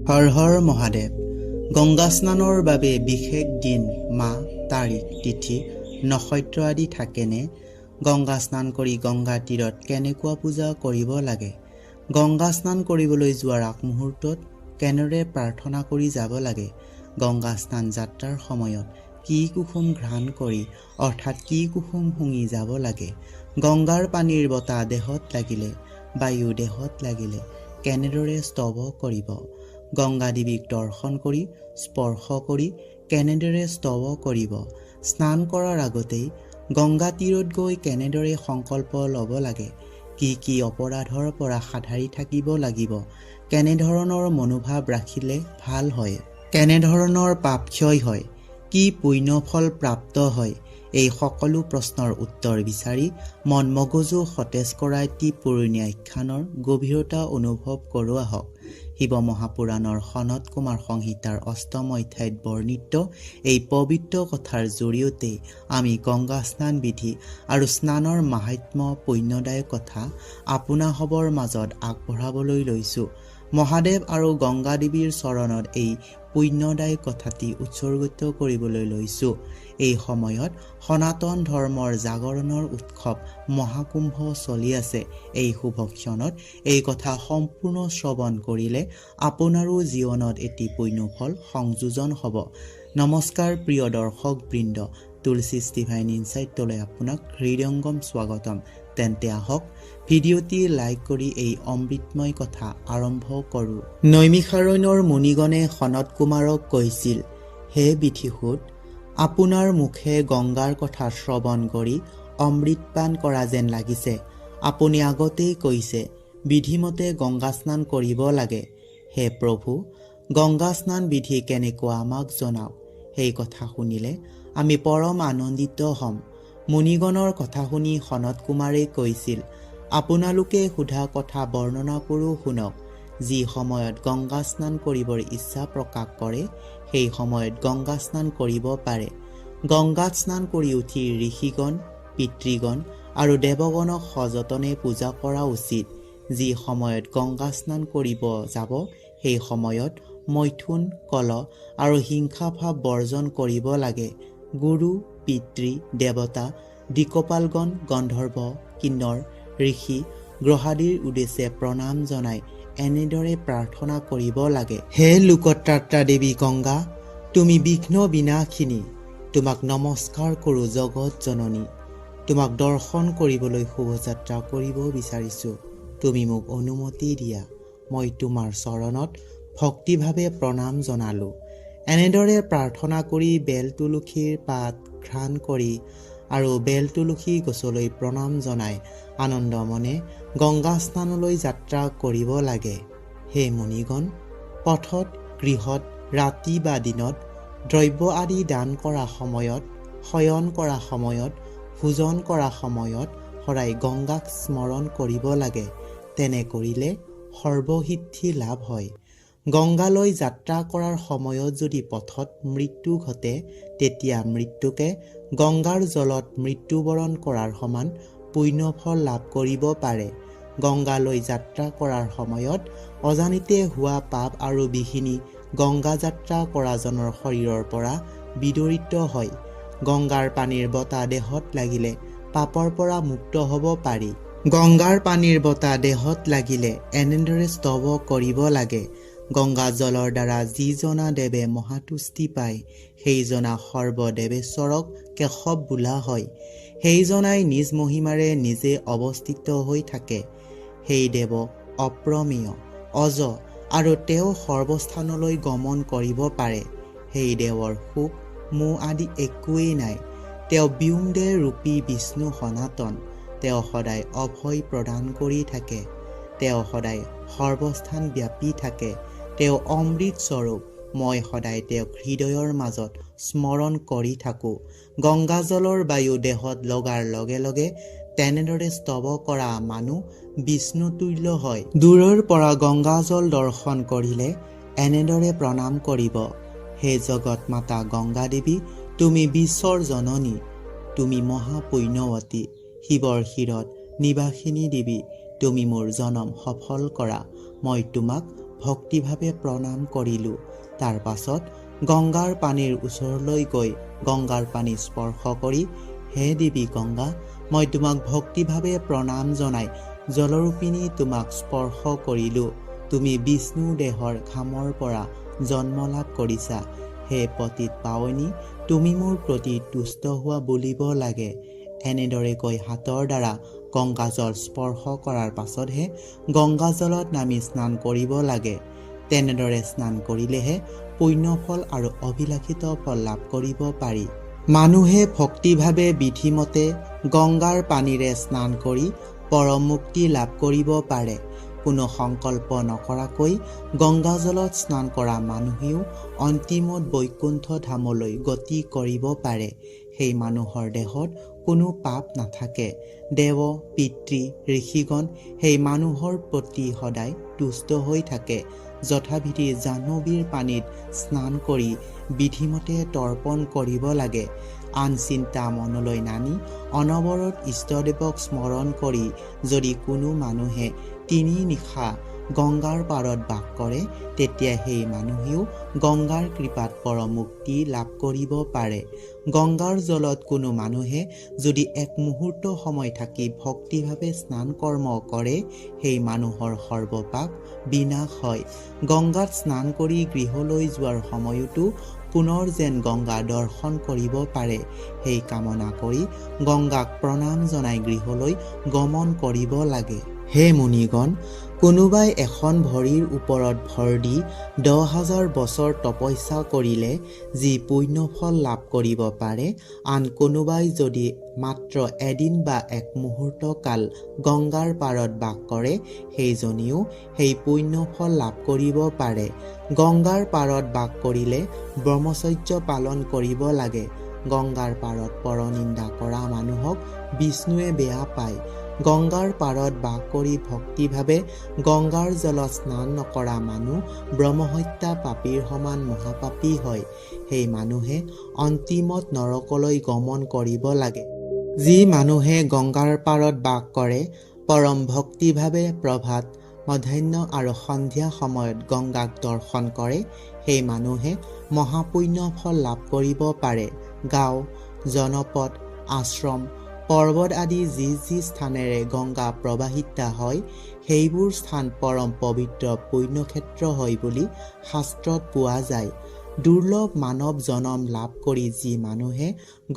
হৰ হৰ মহাদেৱ। গংগা স্নানৰ বাবে বিশেষ দিন, মাহ, তাৰিখ, তিথি, নক্ষত্ৰ আদি থাকেনে? গংগা স্নান কৰি গংগা তীৰত কেনেকুৱা পূজা কৰিব লাগে? গংগা স্নান কৰিবলৈ যোৱাৰ আগমুহূৰ্তত কেনেদৰে প্ৰাৰ্থনা কৰি যাব লাগে? গংগা স্নান যাত্ৰাৰ সময়ত কি কুসুম ঘ্ৰাণ কৰি অৰ্থাৎ কি কুসুম শুঙি যাব লাগে? গংগাৰ পানীৰ বতাহ দেহত লাগিলে, বায়ু দেহত লাগিলে কেনেদৰে স্তৱ কৰিব? গংগা দেৱীক দৰ্শন কৰি স্পৰ্শ কৰি কেনেদৰে স্তৱ কৰিব? স্নান কৰাৰ আগতেই গংগা তীৰত গৈ কেনেদৰে সংকল্প ল'ব লাগে? কি কি অপৰাধৰ পৰা হাতসাৰি থাকিব লাগিব? কেনেধৰণৰ মনোভাৱ ৰাখিলে ভাল হয়? কেনেধৰণৰ পাপ ক্ষয় হয়? কি পুণ্যফল প্ৰাপ্ত হয়? এই সকলো প্ৰশ্নৰ উত্তৰ বিচাৰি মন মগজু সতেজ কৰা এটি পুৰণি আখ্যানৰ গভীৰতা অনুভৱ কৰোঁ আহক। শিৱ মহাপুৰাণৰ সনত কুমাৰ সংহিতাৰ অষ্টম অধ্যায়ত বৰ্ণিত এই পবিত্ৰ কথাৰ জৰিয়তে আমি গংগা স্নান বিধি আৰু স্নানৰ মাহাত্ম্য পুণ্যদায়ক কথা আপোনাসৱৰ মাজত আগবঢ়াবলৈ লৈছোঁ। মহাদেৱ আৰু গংগা দেৱীৰ চৰণত এই পুণ্যদায়ক কথাটি উৎসৰ্গিত কৰিবলৈ লৈছোঁ। এই সময়ত সনাতন ধৰ্মৰ জাগৰণৰ উৎসৱ মহাকুম্ভ চলি আছে। এই শুভ ক্ষণত এই কথা সম্পূৰ্ণ শ্ৰৱণ কৰিলে আপোনাৰো জীৱনত এটি পুণ্যফল সংযোজন হ'ব। নমস্কাৰ প্ৰিয় দৰ্শক বৃন্দ, তুলসী ডিভাইন ইনচাইটলৈ আপোনাক হৃদয়ংগম স্বাগতম। তেন্তে আহক ভিডিঅ'টি লাইক কৰি এই অমৃতময় কথা আৰম্ভ কৰোঁ। নৈমিষাৰণ্যৰ মুনিগণে সনত কুমাৰক কৈছিল, হে বিধিসূত, আপোনাৰ মুখে গংগাৰ কথা শ্ৰৱণ কৰি অমৃতপান কৰা যেন লাগিছে। আপুনি আগতেই কৈছে বিধিমতে গংগা স্নান কৰিব লাগে। হে প্ৰভু, গংগা স্নান বিধি কেনেকুৱা আমাক জনাওক। সেই কথা শুনিলে আমি পৰম আনন্দিত হ'ম। মুনিগণৰ কথা শুনি সনত কুমাৰে কৈছিল, আপোনালোকে সোধা কথা বৰ্ণনা কৰোঁ শুনক। যি সময়ত গংগা স্নান কৰিবৰ ইচ্ছা প্ৰকাশ কৰে সেই সময়ত গংগা স্নান কৰিব পাৰে। গংগাত স্নান কৰি উঠি ঋষিগণ, পিতৃগণ আৰু দেৱগণক সযতনে পূজা কৰা উচিত। যি সময়ত গংগা স্নান কৰিব যাব সেই সময়ত মৈথুন, কলহ আৰু হিংসা ভাৱ বৰ্জন কৰিব লাগে। গুৰু, পিতৃ, দেৱতা, দিকপালগণ, গন্ধৰ্ব, কিন্নৰ, ঋষি, গ্ৰহাদিৰ উদ্দেশ্যে প্ৰণাম জনাই এনেদৰে প্ৰাৰ্থনা কৰিব লাগে। হে লোকত্ৰাতা দেৱী গংগা, তুমি বিঘ্ন বিনাশিনী, তোমাক নমস্কাৰ কৰোঁ জগত জননী। তোমাক দৰ্শন কৰিবলৈ শুভযাত্ৰা কৰিব বিচাৰিছোঁ। তুমি মোক অনুমতি দিয়া। মই তোমাৰ চৰণত ভক্তিভাৱে প্ৰণাম জনালোঁ। এনেদৰে প্ৰাৰ্থনা কৰি বেল তুলসীৰ পাত ঘ্ৰাণ কৰি আৰু বেল তুলসী গছলৈ প্ৰণাম জনাই আনন্দ মনে গংগা স্নানলৈ যাত্ৰা কৰিব লাগে। হে মুনিগণ, পথত, গৃহত, ৰাতি বা দিনত দ্ৰব্য আদি দান কৰা সময়ত, শয়ন কৰা সময়ত, ভোজন কৰা সময়ত সদায় গংগাক স্মৰণ কৰিব লাগে। তেনে কৰিলে সৰ্বসিদ্ধি লাভ হয়। গংগালৈ যাত্ৰা কৰাৰ সময়ত যদি পথত মৃত্যু ঘটে তেতিয়া মৃত্যুকে গংগাৰ জলত মৃত্যুবৰণ কৰাৰ সমান পুণ্যফল লাভ কৰিব পাৰে। গংগালৈ যাত্ৰা কৰাৰ সময়ত অজানিতে হোৱা পাপ আৰু বিঘিনি গংগা যাত্ৰা কৰাজনৰ শৰীৰৰ পৰা বিদৰিত হয়। গংগাৰ পানীৰ বতাহ দেহত লাগিলে পাপৰ পৰা মুক্ত হ'ব পাৰি। গংগাৰ পানীৰ বতাহ দেহত লাগিলে এনেদৰে স্তৱ কৰিব লাগে। গংগা জলৰ দ্বাৰা যিজনা দেৱে মহাতুষ্টি পায় সেইজনা সৰ্বদেৱেশ্বৰক কেশৱ বোলা হয়। সেইজনাই নিজ মহিমাৰে নিজে অৱস্থিত হৈ থাকে। সেই দেৱ অপ্ৰমেয়, অজ আৰু তেওঁ সৰ্বস্থানলৈ গমন কৰিব পাৰে। সেই দেৱৰ সুখ মোহ আদি একোৱেই নাই। তেওঁ ব্যোমদেহ ৰূপী বিষ্ণু সনাতন। তেওঁ সদায় অভয় প্ৰদান কৰি থাকে। তেওঁ সদায় সৰ্বস্থান ব্যাপী থাকে। তেওঁ অমৃত স্বৰূপ। মই সদায় তেওঁক হৃদয়ৰ মাজত স্মৰণ কৰি থাকোঁ। গংগাজলৰ বায়ু দেহত লগাৰ লগে লগে তেনেদৰে স্তৱ কৰা মানুহ বিষ্ণুতুল্য হয়। দূৰৰ পৰা গংগাজল দৰ্শন কৰিলে এনেদৰে প্ৰণাম কৰিব, হে জগত মাতা গংগা দেৱী, তুমি বিশ্বৰ জননী, তুমি মহাপুণ্যৱতী, শিৱৰ শিৰত নিবাসিনী দেৱী, তুমি মোৰ জনম সফল কৰা। মই তোমাক ভক্তিভাৱে প্ৰণাম কৰিলোঁ। তাৰ পাছত গংগাৰ পানীৰ ওচৰলৈ গৈ গংগাৰ পানী স্পৰ্শ কৰি, হে দেৱী গংগা, মই তোমাক ভক্তিভাৱে প্ৰণাম জনাই জলৰূপিণী তোমাক স্পৰ্শ কৰিলোঁ। তুমি বিষ্ণু দেহৰ ঘামৰ পৰা জন্ম লাভ কৰিছা। হে পতিত পাৱনী, তুমি মোৰ প্ৰতি তুষ্ট হোৱা বুলিব লাগে। এনেদৰে কৈ হাতৰ দ্বাৰা গংগাজল স্পৰ্শ কৰাৰ পাছতহে গংগাজলত নামি স্নান কৰিব লাগে। তেনেদৰে স্নান কৰিলেহে পুণ্যফল আৰু অভিলাষিত ফল লাভ কৰিব পাৰি। মানুহে ভক্তিভাৱে বিধিমতে গংগাৰ পানীৰে স্নান কৰি পৰম মুক্তি লাভ কৰিব পাৰে। কোনো সংকল্প নকৰাকৈ গংগাজলত স্নান কৰা মানুহেও অন্তিমত বৈকুণ্ঠ ধামলৈ গতি কৰিব পাৰে। সেই মানুহৰ দেহত কোনো পাপ নাথাকে। দেৱ, পিতৃ, ঋষিগণ সেই মানুহৰ প্ৰতি সদায় তুষ্ট হৈ থাকে। যথাবিধি জাহ্নৱীৰ পানীত স্নান কৰি বিধিমতে তৰ্পণ কৰিব লাগে। আন চিন্তা মনলৈ নানি অনবৰত ইষ্টদেৱক স্মৰণ কৰি যদি কোনো মানুহে তিনি নিশা গংগাৰ পাৰত বাস কৰে, তেতিয়া সেই মানুহেও গংগাৰ কৃপাত পৰম মুক্তি লাভ কৰিব পাৰে। গংগাৰ জলত কোনো মানুহে যদি এক মুহূৰ্ত সময় থাকি ভক্তিভাৱে স্নান কৰ্ম কৰে, সেই মানুহৰ সৰ্বপাপ বিনাশ হয়। গংগাত স্নান কৰি গৃহলৈ যোৱাৰ সময়তো পুনৰ যেন গংগা দৰ্শন কৰিব পাৰে, সেই কামনা কৰি গংগাক প্ৰণাম জনাই গৃহলৈ গমন কৰিব লাগে। হে মুনিগণ, কোনোবাই এখন ভৰিৰ ওপৰত ভৰ দি 10,000 বছৰ তপস্যা কৰিলে যি পুণ্যফল লাভ কৰিব পাৰে, আন কোনোবাই যদি মাত্ৰ এদিন বা এক মুহূৰ্ত কাল গংগাৰ পাৰত বাস কৰে, সেইজনেও সেই পুণ্যফল লাভ কৰিব পাৰে। গংগাৰ পাৰত বাস কৰিলে ব্ৰহ্মচৰ্য পালন কৰিব লাগে। গংগাৰ পাৰত পৰনিন্দা কৰা মানুহক বিষ্ণুৱে বেয়া পায়। গংগাৰ পাৰত বাস কৰি ভক্তিভাৱে গংগাৰ জলত স্নান নকৰা মানুহ ব্ৰহ্মহত্যা পাপীৰ সমান মহাপাপী হয়। সেই মানুহে অন্তিমত নৰকলৈ গমন কৰিব লাগে। যি মানুহে গংগাৰ পাৰত বাস কৰে, পৰম ভক্তিভাৱে প্ৰভাত, মধ্যাহ্ন আৰু সন্ধিয়া সময়ত গংগাক দৰ্শন কৰে, সেই মানুহে মহাপুণ্য ফল লাভ কৰিব পাৰে। গাঁও, জনপদ, আশ্ৰম, পৰ্বত আদি যি যি স্থানেৰে গংগা প্ৰবাহিতা হয়, সেইবোৰ স্থান পৰম পবিত্ৰ পুণ্যক্ষেত্ৰ হয় বুলি শাস্ত্ৰত পোৱা যায়। দুৰ্লভ মানৱ জনম লাভ কৰি যি মানুহে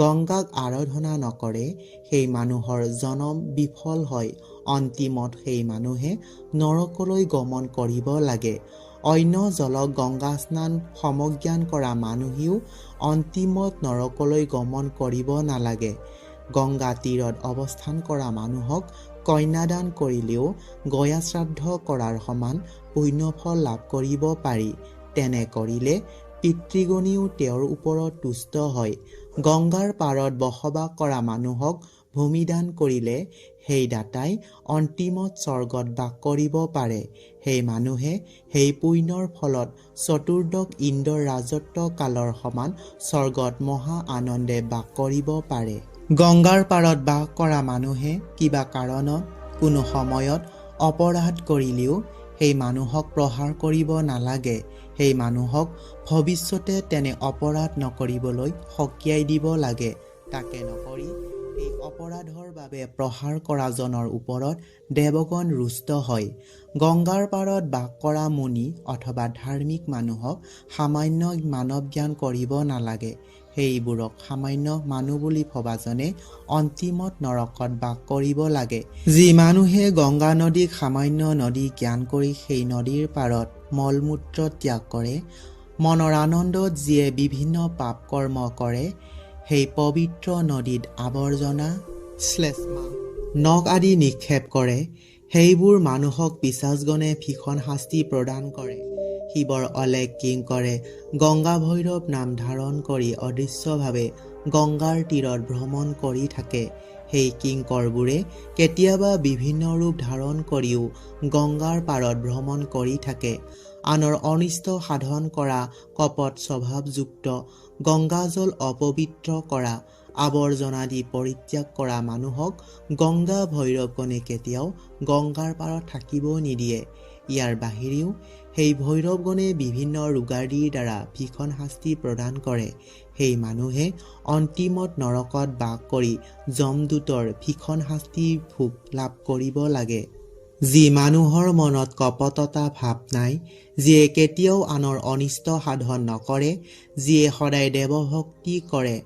গংগাক আৰাধনা নকৰে, সেই মানুহৰ জনম বিফল হয়। অন্তিমত সেই মানুহে নৰকলৈ গমন কৰিব লাগে। অন্য জলক গংগা স্নান সমজ্ঞান কৰা মানুহেও অন্তিমত নৰকলৈ গমন কৰিব নালাগে। গংগা তীৰত অৱস্থান কৰা মানুহক কন্যাদান কৰিলেও গয়া শ্ৰাদ্ধ কৰাৰ সমান পুণ্যফল লাভ কৰিব পাৰি। তেনে কৰিলে পিতৃগণেও তেওঁৰ ওপৰত তুষ্ট হয়। গংগাৰ পাৰত বসবাস কৰা মানুহক ভূমিদান কৰিলে সেই দাতাই অন্তিমত স্বৰ্গত বাস কৰিব পাৰে। সেই মানুহে সেই পুণ্যৰ ফলত চতুৰ্দশ ইন্দ্ৰৰ ৰাজত্ব কালৰ সমান স্বৰ্গত মহা আনন্দে বাস কৰিব পাৰে। গংগাৰ পাৰত বাস কৰা মানুহে কিবা কাৰণত কোনো সময়ত অপৰাধ কৰিলেও সেই মানুহক প্ৰহাৰ কৰিব নালাগে। সেই মানুহক ভৱিষ্যতে তেনে অপৰাধ নকৰিবলৈ সকীয়াই দিব লাগে। তাকে নকৰি এই অপৰাধৰ বাবে প্ৰহাৰ কৰা জনৰ ওপৰত দেৱগণ ৰুষ্ট হয়। গংগাৰ পাৰত বাস কৰা মুনি অথবা ধাৰ্মিক মানুহক সামান্য মানৱ জ্ঞান কৰিব নালাগে। সেইবোৰক সামান্য মানুহ বুলি ভবাজনে অন্তিমত নৰকত বাস কৰিব লাগে। যি মানুহে গংগা নদীক সামান্য নদী জ্ঞান কৰি সেই নদীৰ পাৰত মলমূত্ৰ ত্যাগ কৰে, মনৰ আনন্দত যিয়ে বিভিন্ন পাপ কৰ্ম কৰে, সেই পবিত্ৰ নদীত আৱৰ্জনা, শ্লেষ্মা, নখ আদি নিক্ষেপ কৰে, সেইবোৰ মানুহক পিশাচগণে ভীষণ শাস্তি প্ৰদান কৰে। শিৱৰ অলেখ কিংকৰে গংগা ভৈৰৱ নাম ধাৰণ কৰি অদৃশ্যভাৱে গংগাৰ তীৰত ভ্ৰমণ কৰি থাকে। সেই কিংকৰবোৰে কেতিয়াবা বিভিন্ন ৰূপ ধাৰণ কৰিও গংগাৰ পাৰত ভ্ৰমণ কৰি থাকে। আনৰ অনিষ্ট সাধন কৰা, কপট স্বভাৱযুক্ত, গংগাজল অপবিত্ৰ কৰা, আৱৰ্জনাদি পৰিত্যাগ কৰা মানুহক গংগা ভৈৰৱগণে কেতিয়াও গংগাৰ পাৰত থাকিব নিদিয়ে। ইয়াৰ বাহিৰেও সেই ভৈৰৱগণে বিভিন্ন ৰোগাৰীৰ দ্বাৰা ভীষণ শাস্তি প্ৰদান কৰে। সেই মানুহে অন্তিমত নৰকত বাস কৰি যমদূতৰ ভীষণ শাস্তিৰ ভোগ লাভ কৰিব লাগে। যি মানুহৰ মনত কপটতা ভাৱ নাই, যিয়ে কেতিয়াও আনৰ অনিষ্ট সাধন নকৰে, যিয়ে সদায় দেৱভক্তি কৰে,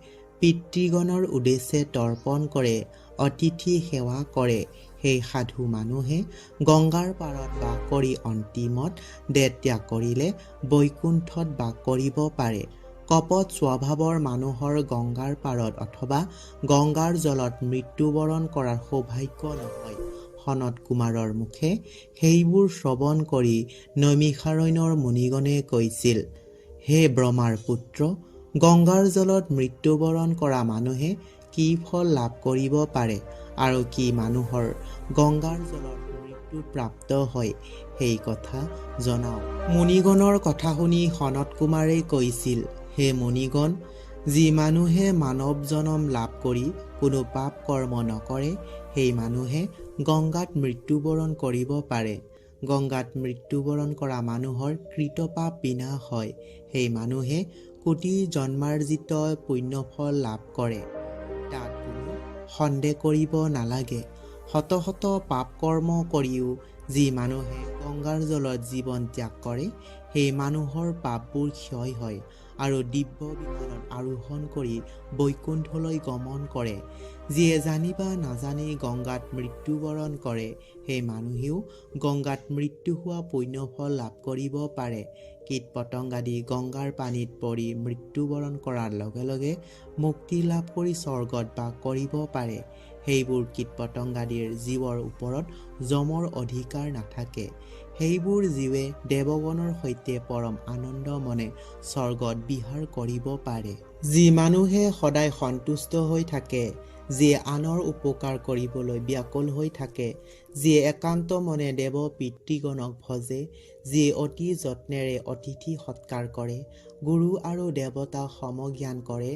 পিতৃগণৰ উদ্দেশ্যে তৰ্পণ কৰে, অতিথি সেৱা কৰে, সেই সাধু মানুহে গংগাৰ পাৰত বাস কৰি অন্তিমত দেহ ত্যাগ কৰিলে বৈকুণ্ঠত বাস কৰিব পাৰে। কপট স্বভাৱৰ মানুহৰ গংগাৰ পাৰত অথবা গংগাৰ জলত মৃত্যুবৰণ কৰাৰ সৌভাগ্য নহয়। সনত কুমাৰৰ মুখে সেইবোৰ শ্ৰৱণ কৰি নৈমিষাৰণ্যৰ মুনিগণে কৈছিল, হে ব্ৰহ্মাৰ পুত্ৰ, গংগাৰ জলত মৃত্যুবৰণ কৰা মানুহে কি ফল লাভ কৰিব পাৰে আৰু কি মানুহৰ গংগাৰ জলত মৃত্যু প্ৰাপ্ত হয়, সেই কথা জনাও। মুনিগণৰ কথা শুনি সনত কুমাৰে কৈছিল, হে মুনিগণ, যি মানুহে মানৱ জনম লাভ কৰি কোনো পাপ কৰ্ম নকৰে, সেই মানুহে গংগাত মৃত্যুবৰণ কৰিব পাৰে। গংগাত মৃত্যুবৰণ কৰা মানুহৰ কৃতপাপ বিনাশ হয়। সেই মানুহে কোটি জন্মাৰ্জিত পুণ্যফল লাভ কৰে। তাত কোনো সন্দেহ কৰিব নালাগে। শত শত পাপ কৰ্ম কৰিও যি মানুহে গংগাৰ জলত জীৱন ত্যাগ কৰে, সেই মানুহৰ পাপবোৰ ক্ষয় হয় আৰু দিব্য বিমানত আৰোহণ কৰি বৈকুণ্ঠলৈ গমন কৰে। যিয়ে জানি বা নাজানি গংগাত মৃত্যুবৰণ কৰে, সেই মানুহেও গংগাত মৃত্যু হোৱা পুণ্যফল লাভ কৰিব পাৰে। কীট পতংগাদি গংগাৰ পানীত পৰি মৃত্যুবৰণ কৰাৰ লগে লগে মুক্তি লাভ কৰি স্বৰ্গত বাস কৰিব পাৰে। সেইবোৰ কীট পতংগাদিৰ জীৱৰ ওপৰত যমৰ অধিকাৰ নাথাকে। সেইবোৰ জীৱে দেৱগণৰ সৈতে পৰম আনন্দ মনে স্বৰ্গত বিহাৰ কৰিব পাৰে। যি মানুহে সদায় সন্তুষ্ট হৈ থাকে, যিয়ে আনৰ উপকাৰ কৰিবলৈ ব্যাকুল হৈ থাকে, যিয়ে একান্ত মনে দেৱ পিতৃগণক ভজে, যিয়ে অতি যত্নেৰে অতিথি সৎকাৰ কৰে, গুৰু আৰু দেৱতাক সমজ্ঞান কৰে,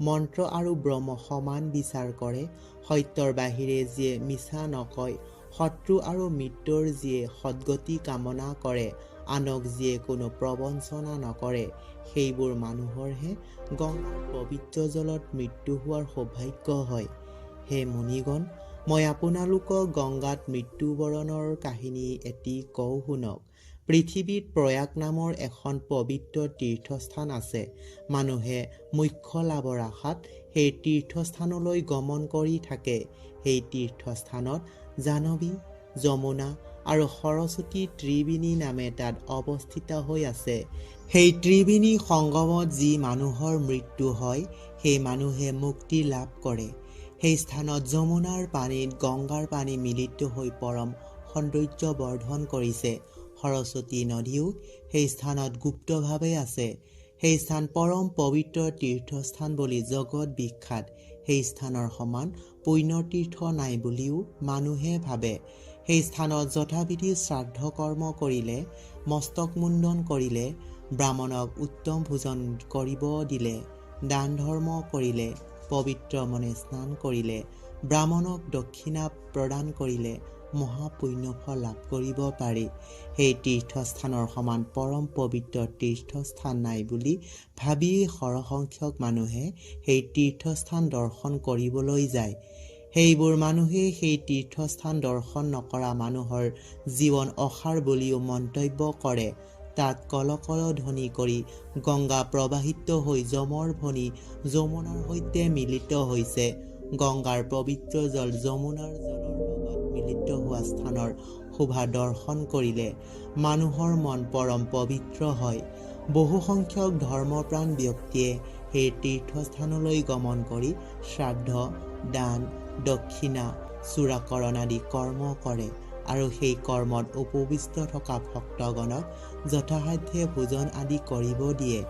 মন্ত্ৰ আৰু ব্ৰহ্ম সমান বিচাৰ কৰে, সত্যৰ বাহিৰে যিয়ে মিছা নকয়, শত্ৰু আৰু মৃত্যুৰ যিয়ে সদ্গতি কামনা কৰে, আনক যিয়ে কোনো প্ৰবঞ্চনা নকৰে, সেইবোৰ মানুহৰহে গংগাৰ পবিত্ৰ জলত মৃত্যু হোৱাৰ সৌভাগ্য হয়। হে মুনিগণ, মই আপোনালোকক গংগাত মৃত্যুবৰণৰ কাহিনী এটি কওঁ শুনক। পৃথিৱীত প্ৰয়াগ নামৰ এখন পবিত্ৰ তীৰ্থস্থান আছে। মানুহে মোক্ষ লাভৰ আশাত সেই তীৰ্থস্থানলৈ গমন কৰি থাকে। সেই তীৰ্থস্থানত জাহ্নৱী, যমুনা আৰু সৰস্বতী ত্ৰিবেণী নামে তাত অৱস্থিত হৈ আছে। সেই ত্ৰিবেণী সংগমত যি মানুহৰ মৃত্যু হয়, সেই মানুহে মুক্তি লাভ কৰে। সেই স্থানত যমুনাৰ পানীত গংগাৰ পানী মিলিত হৈ পৰম সৌন্দৰ্য বৰ্ধন কৰিছে। সৰস্বতী নদীও সেই স্থানত গুপ্তভাৱে আছে। সেই স্থান পৰম পবিত্ৰ তীৰ্থস্থান বুলি জগত বিখ্যাত। সেই স্থানৰ সমান পুণ্যতীৰ্থ নাই বুলিও মানুহে ভাবে। সেই স্থানত যথাবিধি শ্ৰাদ্ধ কৰ্ম কৰিলে, মস্তক মুণ্ডন কৰিলে, ব্ৰাহ্মণক উত্তম ভোজন কৰিব দিলে, দান ধৰ্ম কৰিলে, পবিত্ৰ মনে স্নান কৰিলে, ব্ৰাহ্মণক দক্ষিণা প্ৰদান কৰিলে মহাপুণ্যফল লাভ কৰিব পাৰি। সেই তীৰ্থস্থানৰ সমান পৰম পবিত্ৰ তীৰ্থস্থান নাই বুলি ভাবিয়েই সৰহসংখ্যক মানুহে সেই তীৰ্থস্থান দৰ্শন কৰিবলৈ যায়। সেইবোৰ মানুহে সেই তীৰ্থস্থান দৰ্শন নকৰা মানুহৰ জীৱন অসাৰ বুলিও মন্তব্য কৰে। তাত কলকল ধ্বনি কৰি গংগা প্ৰবাহিত হৈ যমৰ ভনী যমুনাৰ সৈতে মিলিত হৈছে। গংগাৰ পবিত্ৰ জল যমুনাৰ জলৰ লগত মিলিত হোৱা স্থানৰ শোভা দৰ্শন কৰিলে মানুহৰ মন পৰম পবিত্ৰ হয়। বহুসংখ্যক ধৰ্মপ্ৰাণ ব্যক্তিয়ে সেই তীৰ্থস্থানলৈ গমন কৰি শ্ৰাদ্ধ, দান, দক্ষিণা, চূড়াকৰণ আদি কৰ্ম কৰে আৰু সেই কৰ্মত উপবিষ্ট থকা ভক্তগণক যথাসাধ্যে ভোজন আদি কৰিব দিয়ে।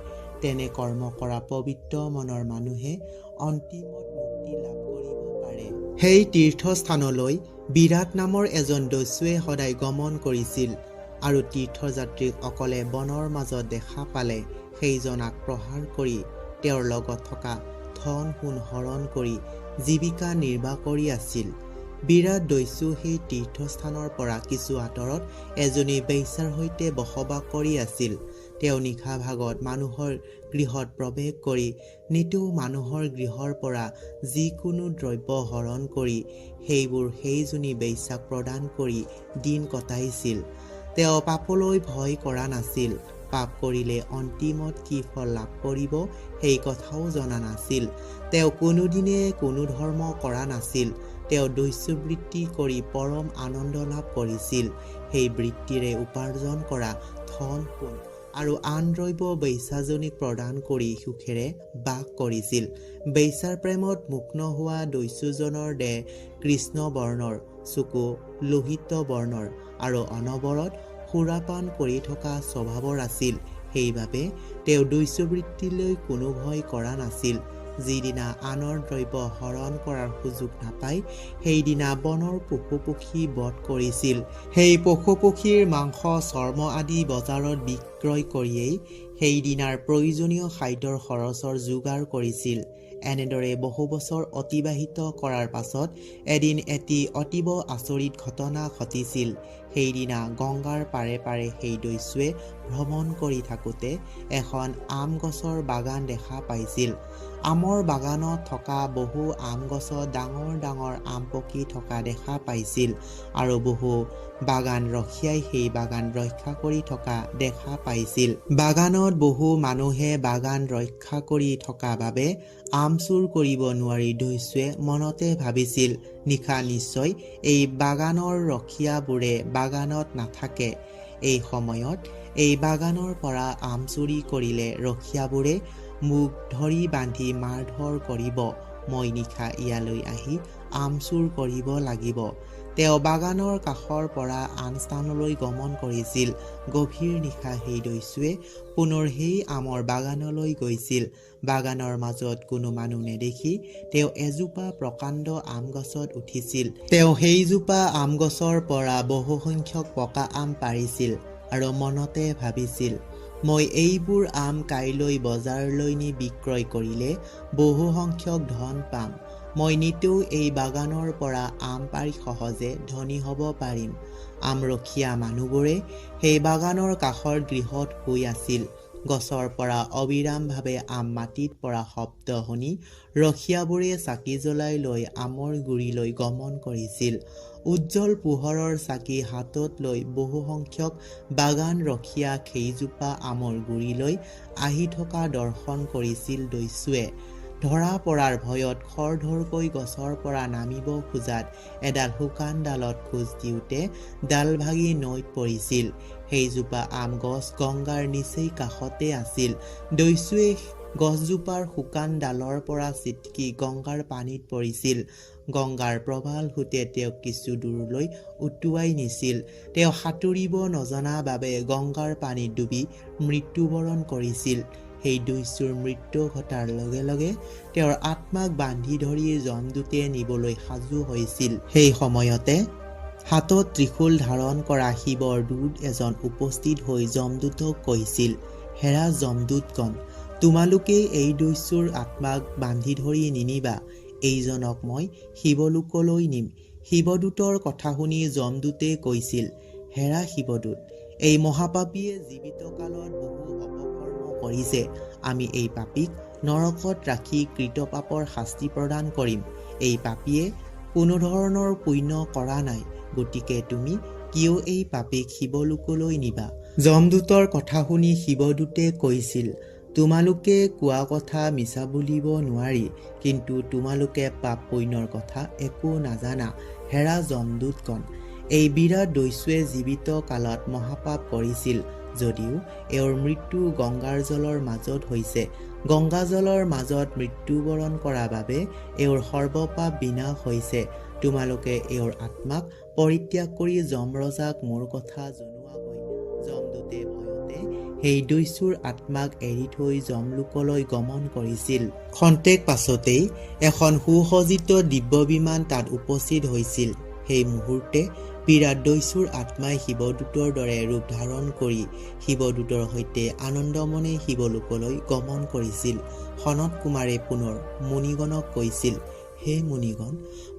তেনে কৰ্ম কৰা পবিত্ৰ মনৰ মানুহে অন্তিমত মুক্তি লাভ কৰিব পাৰে। সেই তীৰ্থস্থানলৈ বিৰাট নামৰ এজন দস্যুৱে সদায় গমন কৰিছিল আৰু তীৰ্থযাত্ৰীক অকলে বনৰ মাজত দেখা পালে সেইজনাক প্ৰহাৰ কৰি তেওঁৰ লগত থকা ধন সোণ হৰণ কৰি জীৱিকা নিৰ্বাহ কৰি আছিল। বিৰাট দস্যু সেই তীৰ্থস্থানৰ পৰা কিছু আঁতৰত এজনী বেশ্যাৰ সৈতে বসবাস কৰি আছিল। তেওঁ নিশা ভাগত মানুহৰ গৃহত প্ৰৱেশ কৰি নিতৌ মানুহৰ গৃহৰ পৰা যিকোনো দ্ৰব্য হৰণ কৰি সেইবোৰ সেইজনী বেশ্যাক প্ৰদান কৰি দিন কটাইছিল। তেওঁ পাপলৈ ভয় কৰা নাছিল। পাপ কৰিলে অন্তিমত কি ফল লাভ কৰিব সেই কথাও জনা নাছিল। তেওঁ কোনোদিনে কোনো ধৰ্ম কৰা নাছিল। তেওঁ দস্যুবৃত্তি কৰি পৰম আনন্দ লাভ কৰিছিল। সেই বৃত্তিৰে উপাৰ্জন কৰা ধন সোণ আৰু আন দ্ৰব্য বেশ্যাজনীক প্ৰদান কৰি সুখেৰে বাস কৰিছিল। বেশ্যাৰ প্ৰেমত মগ্ন হোৱা দস্যুজনৰ দেহ কৃষ্ণ বৰ্ণৰ, চকু লোহিত বৰ্ণৰ আৰু অনবৰত সুৰাপান কৰি থকা স্বভাৱৰ আছিল। সেইবাবে তেওঁ দস্যুবৃত্তিলৈ কোনো ভয় কৰা নাছিল। যিদিনা আনৰ দ্ৰব্য হৰণ কৰাৰ সুযোগ নাপায় সেইদিনা বনৰ পশু পক্ষী বধ কৰিছিল। সেই পশু পক্ষীৰ মাংস চৰ্ম আদি বজাৰত বিক্ৰয় কৰিয়েই সেইদিনাৰ প্ৰয়োজনীয় খাদ্যৰ খৰচৰ যোগাৰ কৰিছিল। এনেদৰে বহু বছৰ অতিবাহিত কৰাৰ পাছত এদিন এটি অতীব আচৰিত ঘটনা ঘটিছিল। সেইদিনা গংগাৰ পাৰে পাৰে সেই দস্যুৱে ভ্ৰমণ কৰি থাকোঁতে এখন আম গছৰ বাগান দেখা পাইছিল। আমৰ বাগানত থকা বহু আম গছত ডাঙৰ ডাঙৰ আম পকি থকা দেখা পাইছিল আৰু বহু বাগান ৰখীয়াই সেই বাগান ৰক্ষা কৰি থকা দেখা পাইছিল। বাগানত বহু মানুহে বাগান ৰক্ষা কৰি থকা বাবে আম চুৰ কৰিব নোৱাৰি দস্যুৱে মনতে ভাবিছিল, নিশা নিশ্চয় এই বাগানৰ ৰখীয়াবোৰে বাগানত নাথাকে। এই সময়ত এই বাগানৰ পৰা আম চুৰি কৰিলে ৰখীয়াবোৰে মোক ধৰি বান্ধি মাৰধৰ কৰিব। মই নিশা ইয়ালৈ আহি আম চুৰ কৰিব লাগিব। তেওঁ বাগানৰ কাষৰ পৰা আন স্থানলৈ গমন কৰিছিল। গভীৰ নিশা সেই দস্যুৱে পুনৰ সেই আমৰ বাগানলৈ গৈছিল। বাগানৰ মাজত কোনো মানুহ নেদেখি তেওঁ এজোপা প্ৰকাণ্ড আম গছত উঠিছিল। তেওঁ সেইজোপা আম গছৰ পৰা বহুসংখ্যক পকা আম পাৰিছিল আৰু মনতে ভাবিছিল, মই এইবোৰ আম কাইলৈ বজাৰলৈ নি বিক্ৰয় কৰিলে বহু সংখ্যক ধন পাম। মই নিতৌ এই বাগানৰ পৰা আম পাৰি সহজে ধনী হ'ব পাৰিম। আমৰখীয়া মানুহবোৰে সেই বাগানৰ কাষৰ গৃহত শুই আছিল। গছৰ পৰা অবিৰামভাৱে আম মাটিত পৰা শব্দ শুনি ৰখীয়াবোৰে চাকি জ্বলাই লৈ আমৰ গুৰিলৈ গমন কৰিছিল। উজ্জ্বল পোহৰৰ চাকি হাতত লৈ বহু সংখ্যক বাগান ৰখীয়া সেইজোপা আমৰ গুৰিলৈ আহি থকা দৰ্শন কৰিছিল দস্যুৱে। ধৰা পৰাৰ ভয়ত খৰধৰকৈ গছৰ পৰা নামিব খোজাত এডাল শুকান ডালত খোজ দিওঁতে ডাল ভাঙি নৈত পৰিছিল। সেইজোপা আম গছ গংগাৰ নিচেই কাষতে আছিল। দস্যুৱে গছজোপাৰ শুকান ডালৰ পৰা ছিটকি গংগাৰ পানীত পৰিছিল। গংগাৰ প্ৰবাল সোঁতে তেওঁক কিছু দূৰলৈ উটুৱাই নিছিল। তেওঁ সাঁতুৰিব নজনা বাবে গংগাৰ পানীত ডুবি মৃত্যুবৰণ কৰিছিল। সেই দস্যুৰ মৃত্যু ঘটাৰ লগে লগে তেওঁৰ আত্মাক বান্ধি ধৰি যমদূতে নিবলৈ সাজু হৈছিল। সেই সময়তে হাতত ত্ৰিশূল ধাৰণ কৰা শিৱৰ দূত এজন উপস্থিত হৈ যমদূতক কৈছিল, হেৰা যমদূতগণ, তোমালোকে এই দস্যুৰ আত্মাক বান্ধি ধৰি নিনিবা। এইজনক মই শিৱলোকলৈ নিম। শিৱদূতৰ কথা শুনি যমদূতে কৈছিল, হেৰা শিৱদূত, এই মহাপাপীয়ে জীৱিত কালত বহু অপকৰ্ম কৰিছে। আমি এই পাপীক নৰকত ৰাখি কৃতপাপৰ শাস্তি প্ৰদান কৰিম। এই পাপীয়ে কোনো ধৰণৰ পুণ্য কৰা নাই, গতিকে তুমি কিয় এই পাপীক শিৱলোকলৈ নিবা? যমদূতৰ কথা শুনি শিৱদূতে কৈছিল, তোমালোকে কোৱা কথা মিছা বুলিব নোৱাৰি, কিন্তু তোমালোকে পাপ পুণ্যৰ কথা একো নাজানা। হেৰা যমদূতগণ, এই বিৰাট দস্যুৱে জীৱিত কালত মহাপাপ কৰিছিল যদিও এওঁৰ মৃত্যু গংগাৰ জলৰ মাজত হৈছে। গংগা জলৰ মাজত মৃত্যুবৰণ কৰা বাবে এওঁৰ সৰ্বপাপ বিনাশ হৈছে। তোমালোকে এওঁৰ আত্মাক পৰিত্যাগ কৰি যমৰজাক মোৰ কথা জনোৱাগৈ। যমদূতে ভয়তে সেই দস্যুৰ আত্মাক এৰি থৈ যমলোকলৈ গমন কৰিছিল। খন্তেক পাছতেই এখন সুসজ্জিত দিব্য বিমান তাত উপস্থিত হৈছিল। সেই মুহূৰ্তে বিৰাট দস্যুৰ আত্মাই শিৱদূতৰ দৰে ৰূপ ধাৰণ কৰি শিৱদূতৰ সৈতে আনন্দমনে শিৱলোকলৈ গমন কৰিছিল। সনত কুমাৰে পুনৰ মুনিগণক কৈছিল, হে মুনিগণ,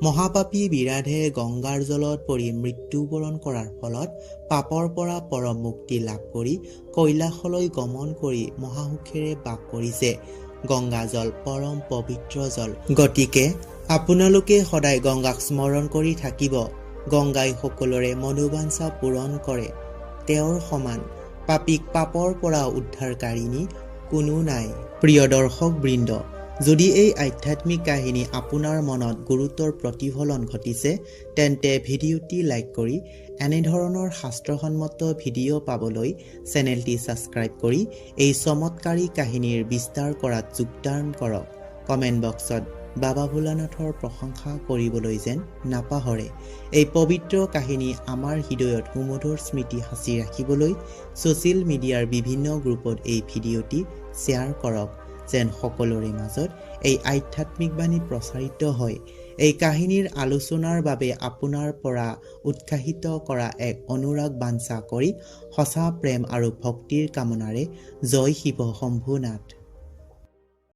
মহাপাপী বিৰাধে গংগাৰ জলত পৰি মৃত্যুবৰণ কৰাৰ ফলত পাপৰ পৰা পৰম মুক্তি লাভ কৰি কৈলাসলৈ গমন কৰি মহাসুখেৰে বাস কৰিছে। গংগা জল পৰম পবিত্ৰ জল, গতিকে আপোনালোকে সদায় গংগাক স্মৰণ কৰি থাকিব। গংগাই সকলোৰে মনোবাঞ্ছা পূৰণ কৰে। তেওঁৰ সমান পাপীক পাপৰ পৰা উদ্ধাৰকাৰিনী কোনো নাই। প্ৰিয় দৰ্শক বৃন্দ, যদি এই আধ্যাত্মিক কাহিনী আপোনাৰ মনত গুৰুতৰ প্ৰতিফলন ঘটিছে, তেন্তে ভিডিঅ'টি লাইক কৰি এনেধৰণৰ শাস্ত্ৰসন্মত ভিডিঅ' পাবলৈ চেনেলটি ছাবস্ক্ৰাইব কৰি এই চমৎকাৰী কাহিনীৰ বিস্তাৰ কৰাত যোগদান কৰক। কমেণ্ট বক্সত বাবা ভোলানাথৰ প্ৰশংসা কৰিবলৈ যেন নাপাহৰে। এই পবিত্ৰ কাহিনী আমাৰ হৃদয়ত সুমধুৰ স্মৃতি সাঁচি ৰাখিবলৈ ছ'চিয়েল মিডিয়াৰ বিভিন্ন গ্ৰুপত এই ভিডিঅ'টি শ্বেয়াৰ কৰক, যেন সকলোৰে মাজত এই আধ্যাত্মিক বাণী প্ৰচাৰিত হয়। এই কাহিনীৰ আলোচনাৰ বাবে আপোনাৰ পৰা উৎসাহিত কৰা এক অনুৰাগ বাঞ্ছা কৰি সঁচা প্ৰেম আৰু ভক্তিৰ কামনাৰে জয় শিৱ শম্ভুনাথ।